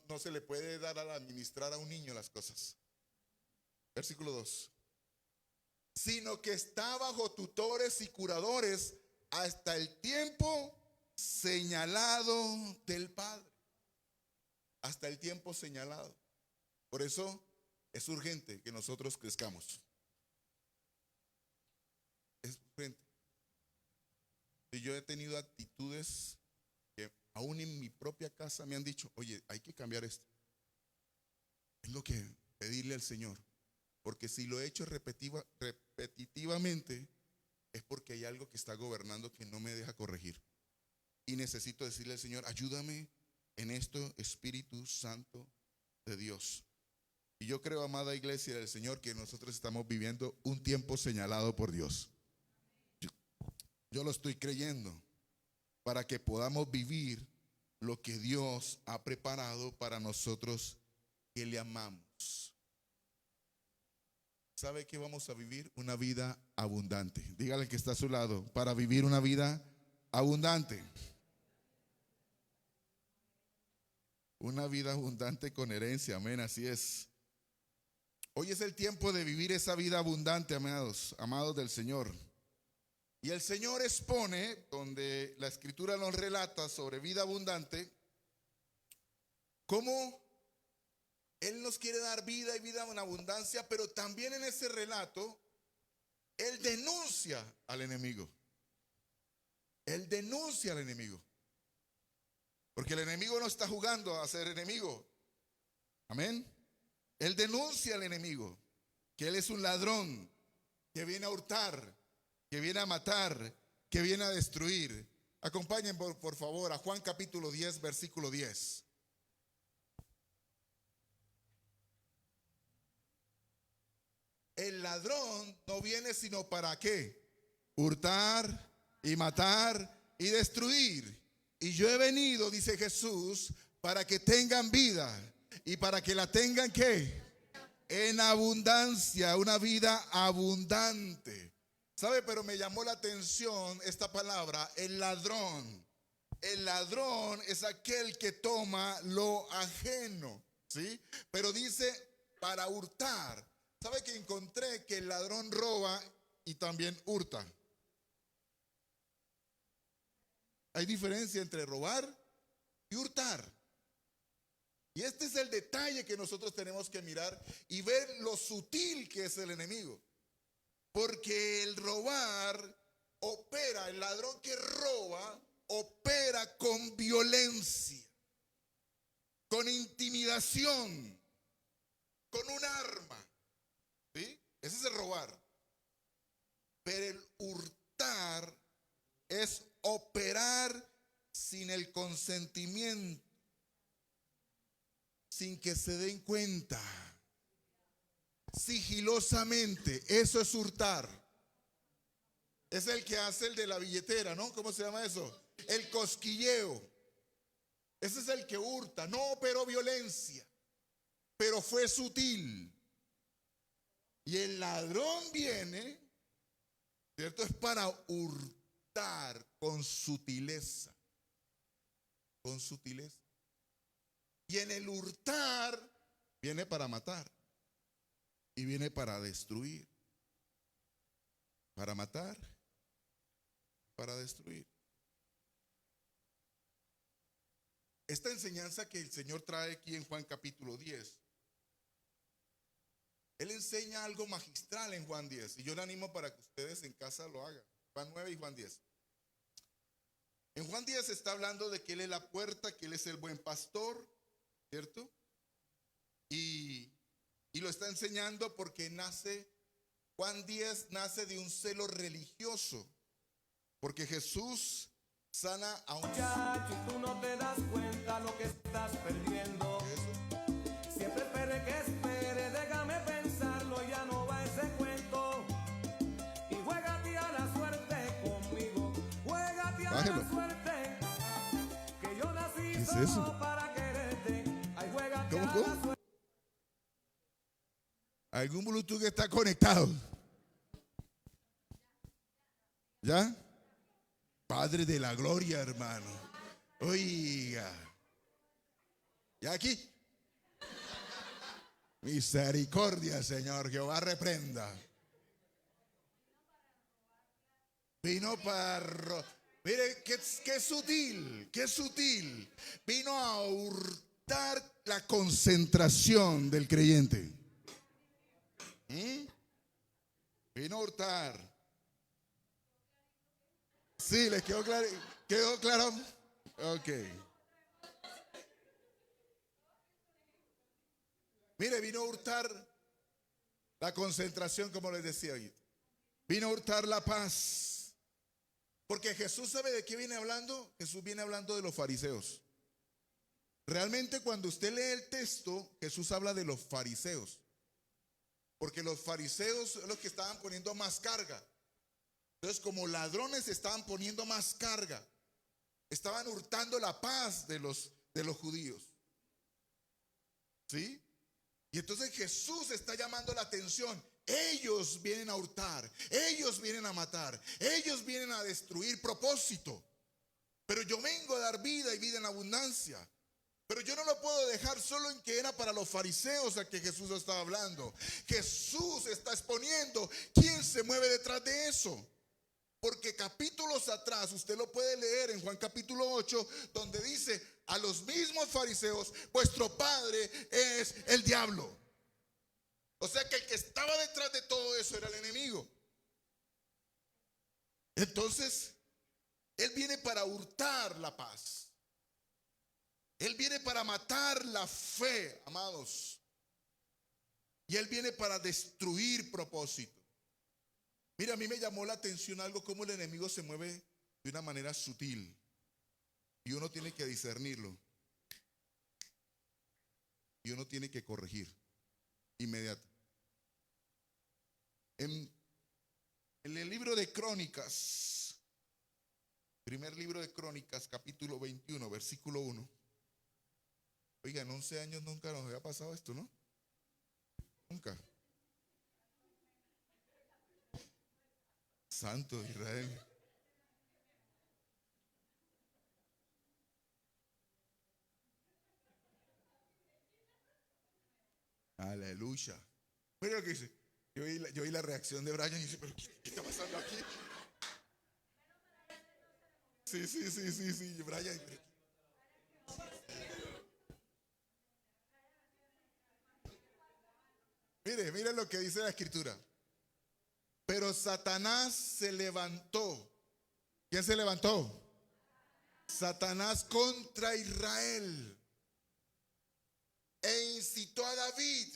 Speaker 1: no se le puede dar al administrar a un niño las cosas. Versículo 2. Sino que está bajo tutores y curadores hasta el tiempo señalado del Padre. Hasta el tiempo señalado. Por eso es urgente que nosotros crezcamos. Es urgente. Y yo he tenido actitudes que aún en mi propia casa me han dicho, oye, hay que cambiar esto. Tengo que pedirle al Señor. Porque si lo he hecho repetitivamente, es porque hay algo que está gobernando que no me deja corregir. Y necesito decirle al Señor, ayúdame en esto, Espíritu Santo de Dios. Y yo creo, amada iglesia del Señor, que nosotros estamos viviendo un tiempo señalado por Dios. Yo lo estoy creyendo para que podamos vivir lo que Dios ha preparado para nosotros que le amamos. ¿Sabe que vamos a vivir? Una vida abundante. Dígale que está a su lado, para vivir una vida abundante. Una vida abundante con herencia, amén, así es. Hoy es el tiempo de vivir esa vida abundante, amados del Señor. Y el Señor expone, donde la Escritura nos relata sobre vida abundante, cómo Él nos quiere dar vida y vida en abundancia, pero también en ese relato, Él denuncia al enemigo. Él denuncia al enemigo. Porque el enemigo no está jugando a ser enemigo. Amén. Él denuncia al enemigo, que él es un ladrón, que viene a hurtar, que viene a matar, que viene a destruir. Acompáñenme por favor a Juan capítulo 10, versículo 10. El ladrón no viene sino para ¿qué? Hurtar y matar y destruir. Y yo he venido, dice Jesús, para que tengan vida Y para que la tengan, ¿qué? En abundancia, una vida abundante. ¿Sabe? Pero me llamó la atención esta palabra, el ladrón. El ladrón es aquel que toma lo ajeno, ¿sí? Pero dice para hurtar. ¿Sabe que encontré que el ladrón roba y también hurta? Hay diferencia entre robar y hurtar. Y este es el detalle que nosotros tenemos que mirar y ver lo sutil que es el enemigo. Porque el robar opera, el ladrón que roba opera con violencia, con intimidación, con un arma. ¿Sí? Ese es el robar. Pero el hurtar es operar sin el consentimiento, sin que se den cuenta, sigilosamente. Eso es hurtar. Es el que hace el de la billetera, ¿no? ¿Cómo se llama eso? El cosquilleo. Ese es el que hurta. No operó violencia, pero fue sutil. Y el ladrón viene, ¿cierto? Es para hurtar con sutileza. Con sutileza. Y en el hurtar viene para matar. Y viene para destruir. Para matar. Para destruir. Esta enseñanza que el Señor trae aquí en Juan capítulo 10. Él enseña algo magistral en Juan 10. Y yo le animo para que ustedes en casa lo hagan. Juan 9 y Juan 10. En Juan 10 está hablando de que Él es la puerta, que Él es el buen pastor, ¿cierto? Y lo está enseñando porque Juan 10 nace de un celo religioso. Porque Jesús sana a un
Speaker 2: muchacho, tú no te das cuenta lo que estás perdiendo.
Speaker 1: Eso.
Speaker 2: Siempre espere que espere, déjame pensarlo, ya no va ese cuento. Y juégate a la suerte conmigo, juégate a
Speaker 1: Bájelo.
Speaker 2: la suerte, que yo nací
Speaker 1: ¿Qué es
Speaker 2: solo
Speaker 1: eso?
Speaker 2: para quererte. Ay, juégate
Speaker 1: ¿Cómo,
Speaker 2: a
Speaker 1: cómo?
Speaker 2: la suerte.
Speaker 1: ¿Algún Bluetooth que está conectado? ¿Ya? Padre de la gloria, hermano. Oiga. ¿Ya aquí? Misericordia, Señor. Jehová reprenda. Vino para... Mire, qué sutil, qué sutil. Vino a hurtar la concentración del creyente. Vino a hurtar. Sí, ¿les quedó claro? ¿Quedó claro? Ok. Mire, vino a hurtar la concentración, como les decía ahorita. Vino a hurtar la paz. Porque Jesús sabe de qué viene hablando. Jesús viene hablando de los fariseos. Realmente cuando usted lee el texto, Jesús habla de los fariseos. Porque los fariseos son los que estaban poniendo más carga. Entonces, como ladrones estaban poniendo más carga. Estaban hurtando la paz de los judíos. ¿Sí? Y entonces Jesús está llamando la atención. Ellos vienen a hurtar, ellos vienen a matar, ellos vienen a destruir propósito. Pero yo vengo a dar vida y vida en abundancia. Pero yo no lo puedo dejar solo en que era para los fariseos a que Jesús estaba hablando. Jesús está exponiendo quién se mueve detrás de eso. Porque capítulos atrás, usted lo puede leer en Juan capítulo 8, donde dice a los mismos fariseos, vuestro padre es el diablo. O sea que el que estaba detrás de todo eso era el enemigo. Entonces, él viene para hurtar la paz. Él viene para matar la fe, amados. Y él viene para destruir propósito. Mira, a mí me llamó la atención algo, cómo el enemigo se mueve de una manera sutil. Y uno tiene que discernirlo. Y uno tiene que corregir inmediato. En el libro de Crónicas, primer libro de Crónicas, capítulo 21, versículo 1. Oiga, en 11 años nunca nos había pasado esto, ¿no? Nunca. Santo Israel. Aleluya. Mira lo que dice. Yo oí la reacción de Brian y dice, pero ¿qué está pasando aquí? Sí, Brian. Mire lo que dice la escritura. Pero Satanás se levantó. ¿Quién se levantó? Satanás contra Israel. E incitó a David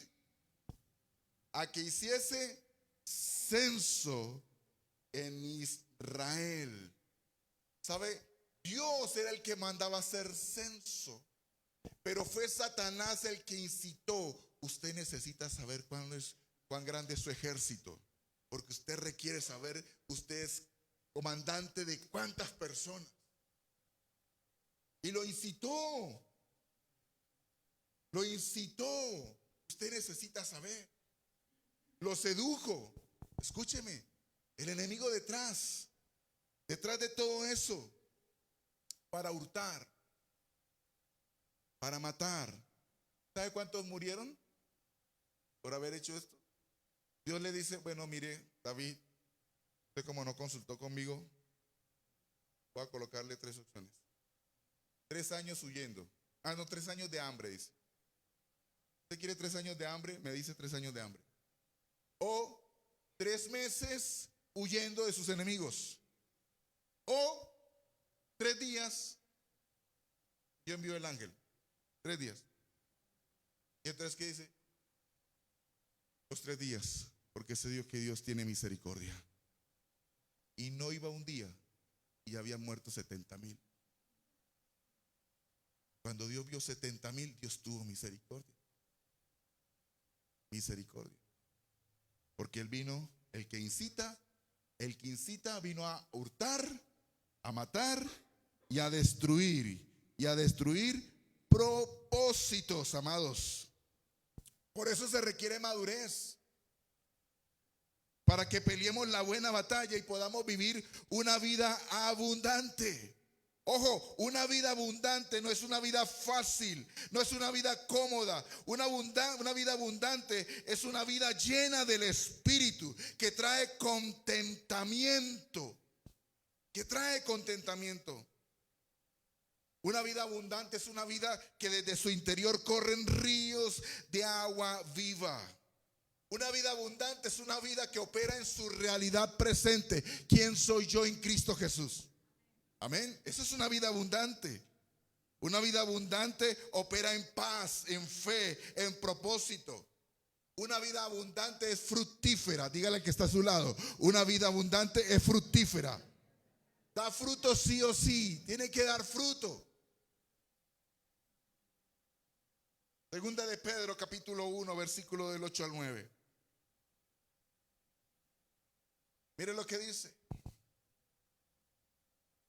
Speaker 1: a que hiciese censo en Israel. ¿Sabe? Dios era el que mandaba hacer censo, pero fue Satanás el que incitó. Usted necesita saber cuán grande es su ejército, porque usted requiere saber, usted es comandante de cuántas personas. Y lo incitó. Lo incitó. Usted necesita saber. Lo sedujo. Escúcheme. El enemigo detrás de todo eso, para hurtar, para matar. ¿Sabe cuántos murieron por haber hecho esto? Dios le dice, bueno, mire, David, usted como no consultó conmigo, voy a colocarle 3 opciones. 3 años huyendo. 3 años de hambre, dice. ¿Usted quiere 3 años de hambre? Me dice 3 años de hambre. O 3 meses huyendo de sus enemigos. O 3 días. Yo envío el ángel. 3 días. Y entonces, ¿qué dice? Los 3 días. Porque sé Dios que Dios tiene misericordia. Y no iba un día y ya habían muerto 70,000. Cuando Dios vio 70,000, Dios tuvo misericordia. Misericordia. Porque Él vino, el que incita vino a hurtar, a matar y a destruir. Y a destruir propósitos, amados. Por eso se requiere madurez. Para que peleemos la buena batalla y podamos vivir una vida abundante. Ojo, una vida abundante no es una vida fácil, no es una vida cómoda. Una vida abundante es una vida llena del Espíritu, que trae contentamiento. Que trae contentamiento. Una vida abundante es una vida que desde su interior corren ríos de agua viva. Una vida abundante es una vida que opera en su realidad presente. ¿Quién soy yo en Cristo Jesús? Amén. Eso es una vida abundante. Una vida abundante opera en paz, en fe, en propósito. Una vida abundante es fructífera. Dígale al que está a su lado. Una vida abundante es fructífera. Da fruto sí o sí. Tiene que dar fruto. Segunda de Pedro, capítulo 1, versículo del 8 al 9. Mire lo que dice.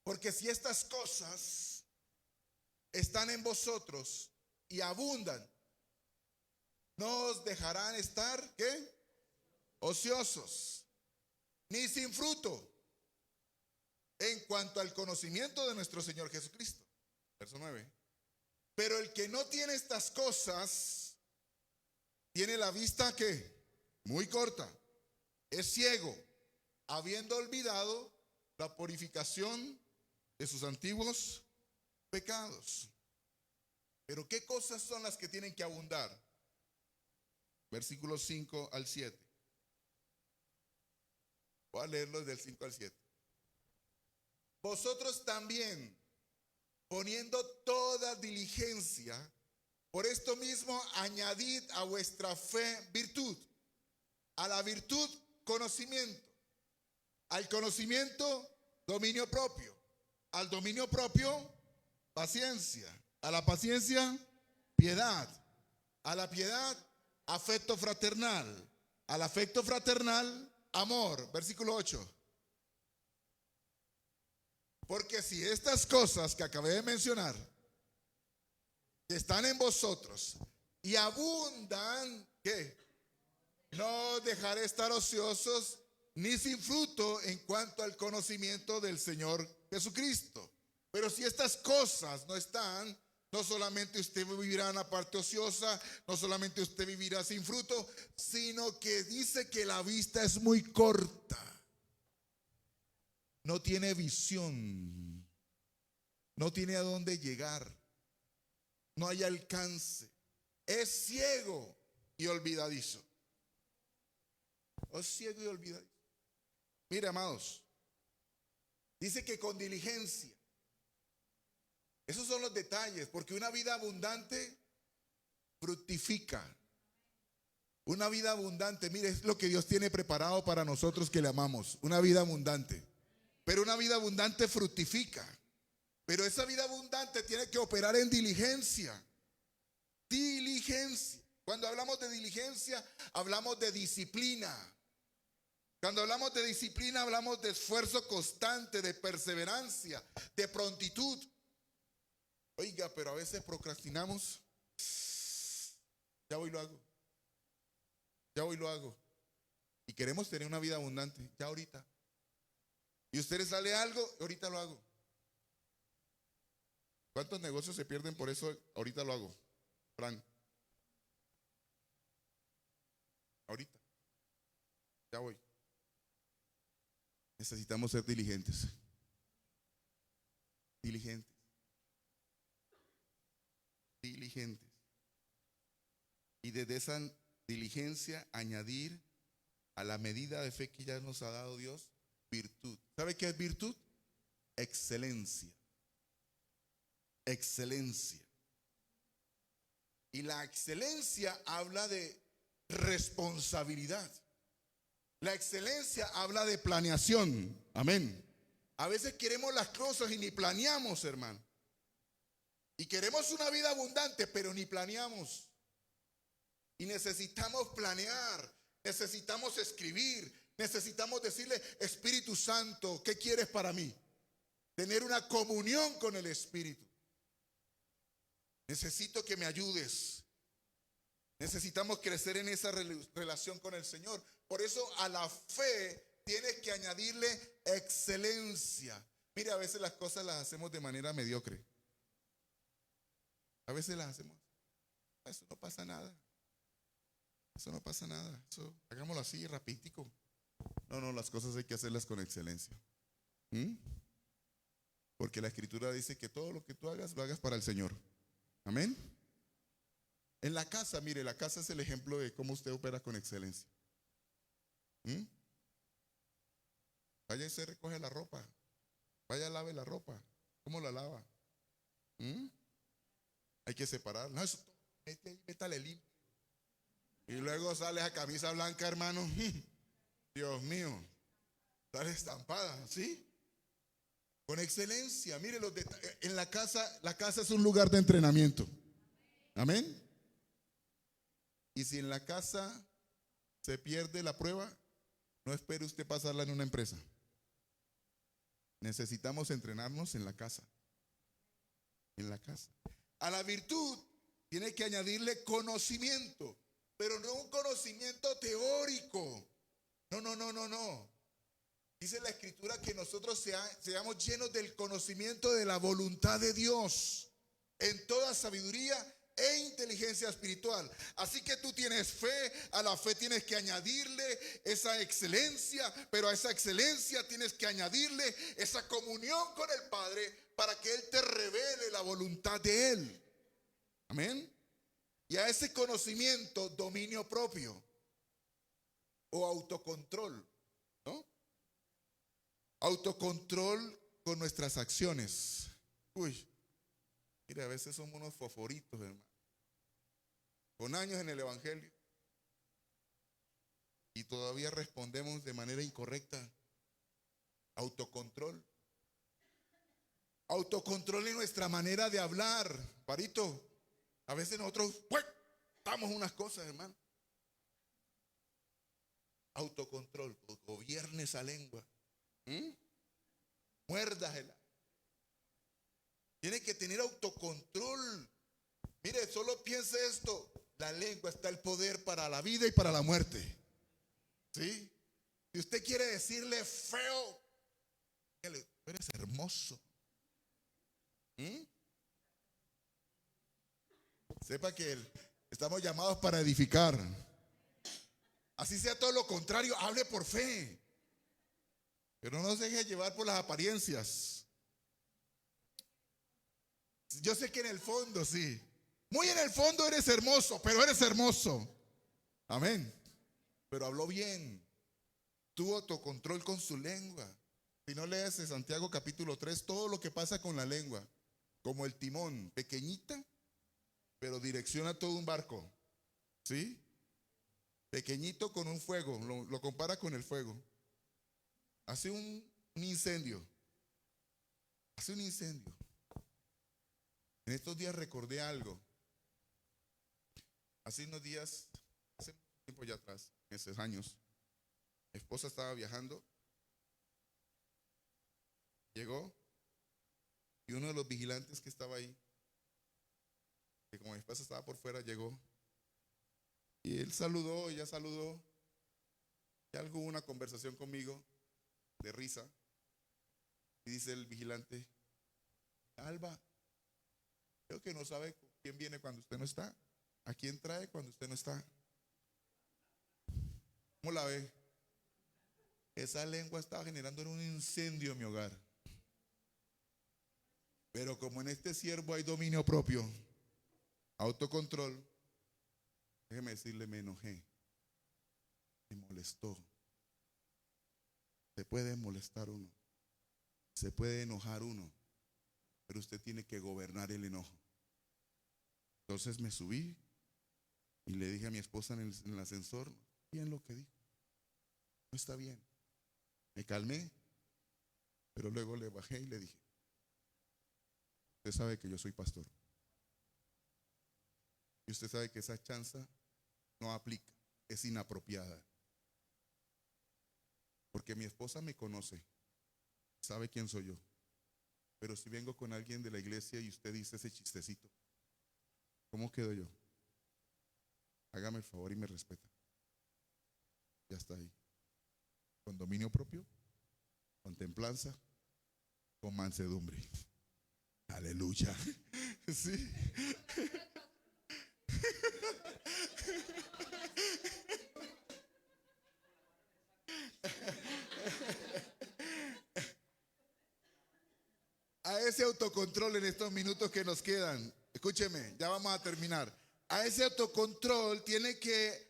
Speaker 1: Porque si estas cosas están en vosotros y abundan, no os dejarán estar, ¿qué? Ociosos, ni sin fruto, en cuanto al conocimiento de nuestro Señor Jesucristo. Verso 9. Pero el que no tiene estas cosas, tiene la vista, ¿qué? Muy corta. Es ciego, habiendo olvidado la purificación de sus antiguos pecados. Pero ¿qué cosas son las que tienen que abundar? Versículos 5 al 7. Voy a leerlo desde el 5 al 7. Vosotros también, poniendo toda diligencia, por esto mismo añadid a vuestra fe virtud, a la virtud conocimiento, al conocimiento dominio propio, al dominio propio paciencia, a la paciencia piedad, a la piedad afecto fraternal, al afecto fraternal amor. Versículo 8. Porque si estas cosas que acabé de mencionar que están en vosotros y abundan, ¿qué? No dejaré estar ociosos ni sin fruto en cuanto al conocimiento del Señor Jesucristo. Pero si estas cosas no están, no solamente usted vivirá una parte ociosa, no solamente usted vivirá sin fruto, sino que dice que la vista es muy corta. No tiene visión, no tiene a dónde llegar, no hay alcance, es ciego y olvidadizo. Es ciego y olvidadizo. Mire, amados, dice que con diligencia. Esos son los detalles, porque una vida abundante fructifica. Una vida abundante, mire, es lo que Dios tiene preparado para nosotros que le amamos. Una vida abundante. Pero una vida abundante fructifica. Pero esa vida abundante tiene que operar en diligencia. Diligencia. Cuando hablamos de diligencia, hablamos de disciplina. Cuando hablamos de disciplina, hablamos de esfuerzo constante, de perseverancia, de prontitud. Oiga, pero a veces procrastinamos. Ya voy y lo hago. Ya voy y lo hago. Y queremos tener una vida abundante. Ya ahorita. Y a ustedes sale algo, ahorita lo hago. ¿Cuántos negocios se pierden por eso? Ahorita lo hago. Frank. Ahorita. Ya voy. Necesitamos ser diligentes. Diligentes. Diligentes. Y desde esa diligencia añadir a la medida de fe que ya nos ha dado Dios, virtud. ¿Sabe qué es virtud? Excelencia. Excelencia. Y la excelencia habla de responsabilidad. La excelencia habla de planeación. Amén. A veces queremos las cosas y ni planeamos, hermano. Y queremos una vida abundante, pero ni planeamos. Y necesitamos planear, necesitamos escribir, necesitamos decirle, Espíritu Santo, ¿qué quieres para mí? Tener una comunión con el Espíritu. Necesito que me ayudes. Necesitamos crecer en esa relación con el Señor. Por eso a la fe tienes que añadirle excelencia. Mire, a veces las cosas las hacemos de manera mediocre. A veces las hacemos. Eso no pasa nada. Eso no pasa nada. Eso, hagámoslo así, rapidito. No, las cosas hay que hacerlas con excelencia. Porque la Escritura dice que todo lo que tú hagas, lo hagas para el Señor. Amén. En la casa, mire, la casa es el ejemplo de cómo usted opera con excelencia. Vaya y se recoge la ropa. Vaya, lave la ropa. ¿Cómo la lava? Hay que separar. No, eso, métale limpio. Y luego sale a camisa blanca, hermano. Dios mío. Sale estampada, ¿sí? Con excelencia. Mire los detalles. En la casa es un lugar de entrenamiento. Amén. Y si en la casa se pierde la prueba, no espere usted pasarla en una empresa. Necesitamos entrenarnos en la casa. En la casa. A la virtud tiene que añadirle conocimiento, pero no un conocimiento teórico. No. Dice la Escritura que nosotros seamos llenos del conocimiento de la voluntad de Dios en toda sabiduría e inteligencia espiritual. Así que tú tienes fe, a la fe tienes que añadirle esa excelencia, pero a esa excelencia tienes que añadirle esa comunión con el Padre para que Él te revele la voluntad de Él. Amén. Y a ese conocimiento, dominio propio o autocontrol, ¿no? Autocontrol con nuestras acciones. Uy, mira, a veces somos unos fosforitos, hermano, con años en el Evangelio, y todavía respondemos de manera incorrecta. Autocontrol. Autocontrol en nuestra manera de hablar. Parito, a veces nosotros damos unas cosas, hermano. Autocontrol. Gobierne esa lengua. Muérdasela. Tiene que tener autocontrol. Mire, solo piense esto. La lengua está el poder para la vida y para la muerte. ¿Sí? Si usted quiere decirle feo, dígale, tú eres hermoso. Sepa que estamos llamados para edificar. Así sea todo lo contrario, hable por fe. Pero no se deje llevar por las apariencias. Yo sé que en el fondo, sí. Muy en el fondo eres hermoso, pero eres hermoso. Amén. Pero habló bien. Tuvo autocontrol con su lengua. Si no lees en Santiago capítulo 3, todo lo que pasa con la lengua. Como el timón, pequeñita, pero direcciona todo un barco. ¿Sí? Pequeñito con un fuego. Lo compara con el fuego. Hace un incendio. Hace un incendio. En estos días recordé algo. Hace unos días, hace tiempo ya atrás, meses, años, mi esposa estaba viajando, llegó y uno de los vigilantes que estaba ahí, que como mi esposa estaba por fuera, llegó y él saludó, ella saludó, y algo hubo una conversación conmigo de risa y dice el vigilante, Alba, creo que no sabe quién viene cuando usted no está. ¿A quién trae cuando usted no está? ¿Cómo la ve? Esa lengua estaba generando un incendio en mi hogar. Pero como en este siervo hay dominio propio, autocontrol, déjeme decirle, me enojé, me molestó. Se puede molestar uno, se puede enojar uno, pero usted tiene que gobernar el enojo. Entonces me subí y le dije a mi esposa en el ascensor, bien lo que dijo, no está bien. Me calmé, pero luego le bajé y le dije, usted sabe que yo soy pastor. Y usted sabe que esa chanza no aplica, es inapropiada. Porque mi esposa me conoce, sabe quién soy yo. Pero si vengo con alguien de la iglesia y usted dice ese chistecito, ¿cómo quedo yo? Hágame el favor y me respeta. Ya está ahí. Con dominio propio, con templanza, con mansedumbre. Aleluya. Sí. A ese autocontrol en estos minutos que nos quedan, escúcheme, ya vamos a terminar. A ese autocontrol tiene que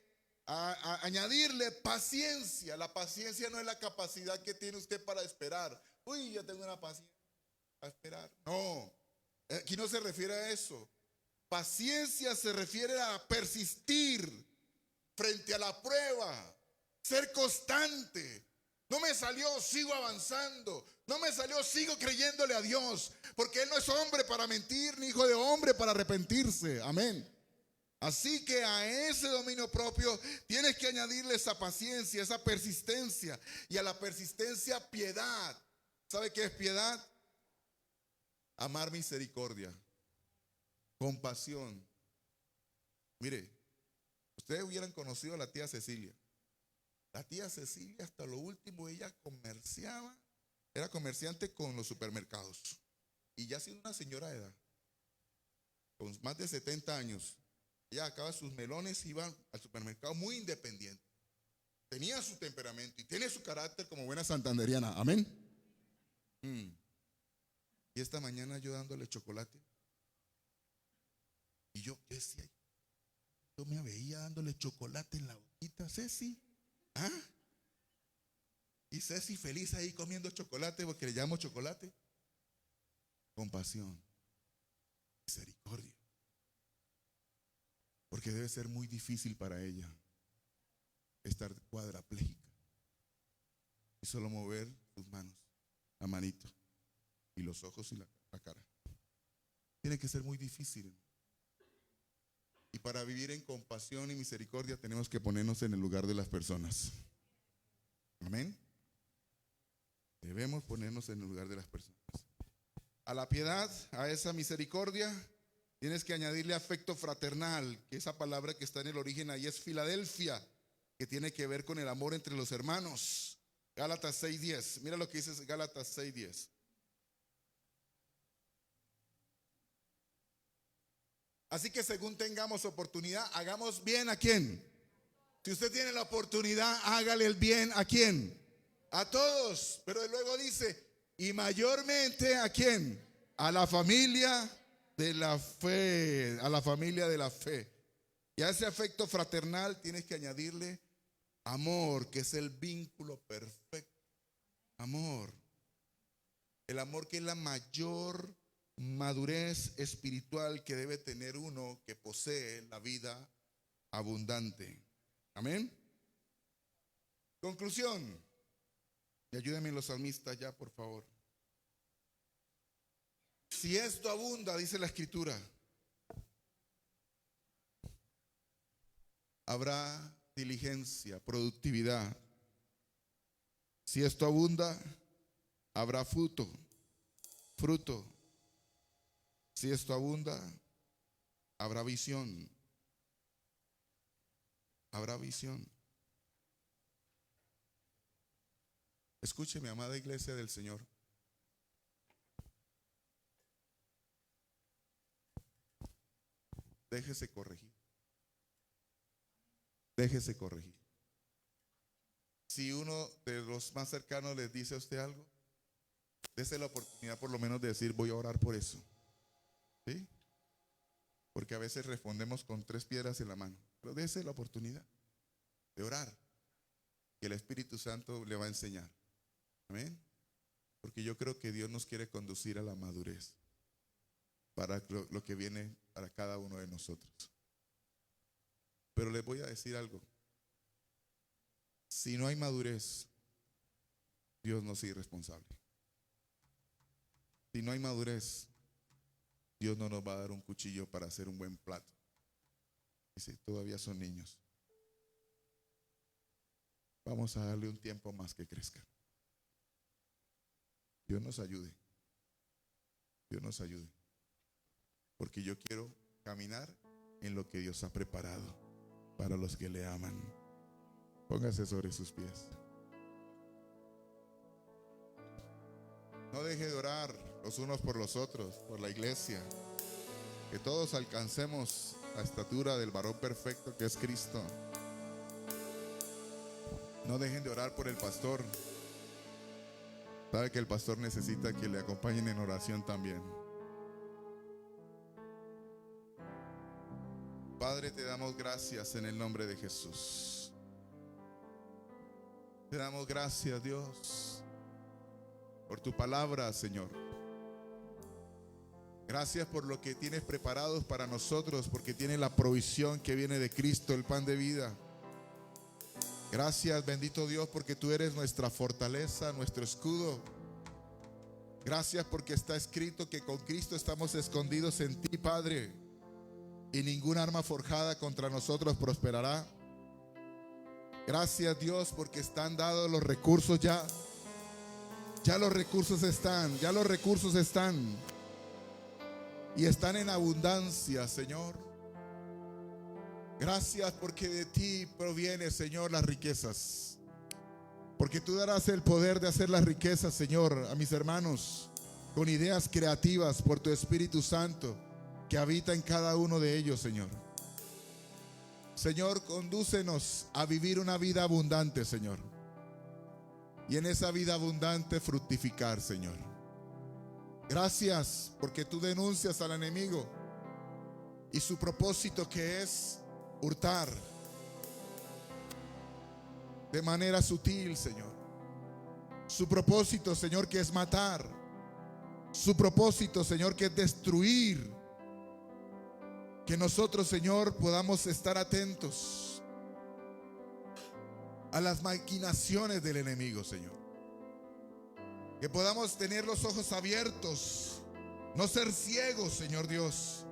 Speaker 1: añadirle paciencia. La paciencia no es la capacidad que tiene usted para esperar. Uy, yo tengo una paciencia para esperar. No, aquí no se refiere a eso. Paciencia se refiere a persistir frente a la prueba, ser constante. No me salió, sigo avanzando. No me salió, sigo creyéndole a Dios. Porque Él no es hombre para mentir, ni hijo de hombre para arrepentirse. Amén. Así que a ese dominio propio tienes que añadirle esa paciencia, esa persistencia. Y a la persistencia, piedad. ¿Sabe qué es piedad? Amar misericordia, compasión. Mire, ustedes hubieran conocido a la tía Cecilia. La tía Cecilia hasta lo último ella comerciaba, era comerciante con los supermercados. Y ya siendo una señora de edad, con más de 70 años, ella acaba sus melones, iba al supermercado muy independiente. Tenía su temperamento y tiene su carácter como buena santanderiana. Amén. Y esta mañana yo dándole chocolate. Y yo decía, yo me veía dándole chocolate en la boquita, Ceci. ¿Ah? Y Ceci feliz ahí comiendo chocolate porque le llamo chocolate. Compasión, misericordia. Porque debe ser muy difícil para ella estar cuadraplégica y solo mover sus manos, la manito y los ojos y la cara. Tiene que ser muy difícil. Y para vivir en compasión y misericordia tenemos que ponernos en el lugar de las personas. Amén. Debemos ponernos en el lugar de las personas. A la piedad, a esa misericordia, Tienes que añadirle afecto fraternal, que esa palabra que está en el origen ahí es Filadelfia, que tiene que ver con el amor entre los hermanos. Gálatas 6:10. Mira lo que dice Gálatas 6:10. Así que según tengamos oportunidad, hagamos bien ¿a quién? Si usted tiene la oportunidad, hágale el bien ¿a quién? A todos. Pero luego dice, y mayormente ¿a quién? A la familia de la fe, a la familia de la fe. Y a ese afecto fraternal tienes que añadirle amor, que es el vínculo perfecto. Amor. El amor que es la mayor madurez espiritual que debe tener uno que posee la vida abundante. Amén. Conclusión. Y ayúdenme los salmistas ya, por favor. Si esto abunda, dice la Escritura, habrá diligencia, productividad. Si esto abunda, habrá fruto. Si esto abunda, habrá visión. Habrá visión. Escúcheme, amada iglesia del Señor. Déjese corregir. Déjese corregir. Si uno de los más cercanos les dice a usted algo, dése la oportunidad por lo menos de decir, voy a orar por eso. ¿Sí? Porque a veces respondemos con 3 piedras en la mano. Pero dése la oportunidad de orar, que el Espíritu Santo le va a enseñar. Amén. Porque yo creo que Dios nos quiere conducir a la madurez para lo que viene para cada uno de nosotros. Pero les voy a decir algo. Si no hay madurez, Dios no es irresponsable. Si no hay madurez, Dios no nos va a dar un cuchillo para hacer un buen plato. Dice, todavía son niños. Vamos a darle un tiempo más que crezcan. Dios nos ayude. Dios nos ayude. Porque yo quiero caminar en lo que Dios ha preparado para los que le aman. Póngase sobre sus pies. No deje de orar los unos por los otros, por la iglesia. Que todos alcancemos la estatura del varón perfecto que es Cristo. No dejen de orar por el pastor. Sabe que el pastor necesita que le acompañen en oración también. Padre, te damos gracias en el nombre de Jesús. Te damos gracias, Dios, por tu palabra, Señor. Gracias por lo que tienes preparados para nosotros, porque tiene la provisión que viene de Cristo, el pan de vida. Gracias, bendito Dios, porque tú eres nuestra fortaleza, nuestro escudo. Gracias porque está escrito que con Cristo estamos escondidos en ti, Padre, y ningún arma forjada contra nosotros prosperará. Gracias, Dios, porque están dados los recursos ya. Ya los recursos están, y están en abundancia, Señor. Gracias porque de ti proviene, Señor, las riquezas. Porque tú darás el poder de hacer las riquezas, Señor, a mis hermanos, con ideas creativas por tu Espíritu Santo que habita en cada uno de ellos, Señor. Señor, condúcenos a vivir una vida abundante, Señor. Y en esa vida abundante fructificar, Señor. Gracias porque tú denuncias al enemigo y su propósito, que es hurtar de manera sutil, Señor. Su propósito, Señor, que es matar. Su propósito, Señor, que es destruir. Que nosotros, Señor, podamos estar atentos a las maquinaciones del enemigo, Señor. Que podamos tener los ojos abiertos, no ser ciegos, Señor Dios.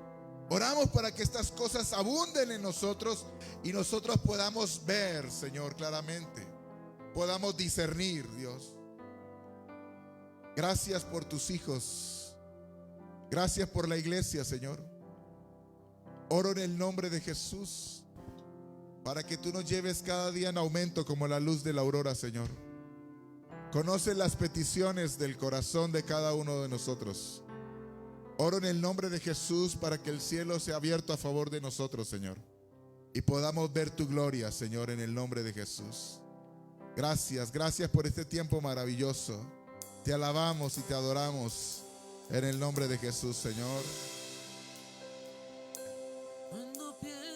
Speaker 1: Oramos para que estas cosas abunden en nosotros y nosotros podamos ver, Señor, claramente. Podamos discernir, Dios. Gracias por tus hijos. Gracias por la iglesia, Señor. Oro en el nombre de Jesús para que tú nos lleves cada día en aumento como la luz de la aurora, Señor. Conoce las peticiones del corazón de cada uno de nosotros. Oro en el nombre de Jesús para que el cielo sea abierto a favor de nosotros, Señor, y podamos ver tu gloria, Señor, en el nombre de Jesús. Gracias, gracias por este tiempo maravilloso. Te alabamos y te adoramos en el nombre de Jesús, Señor.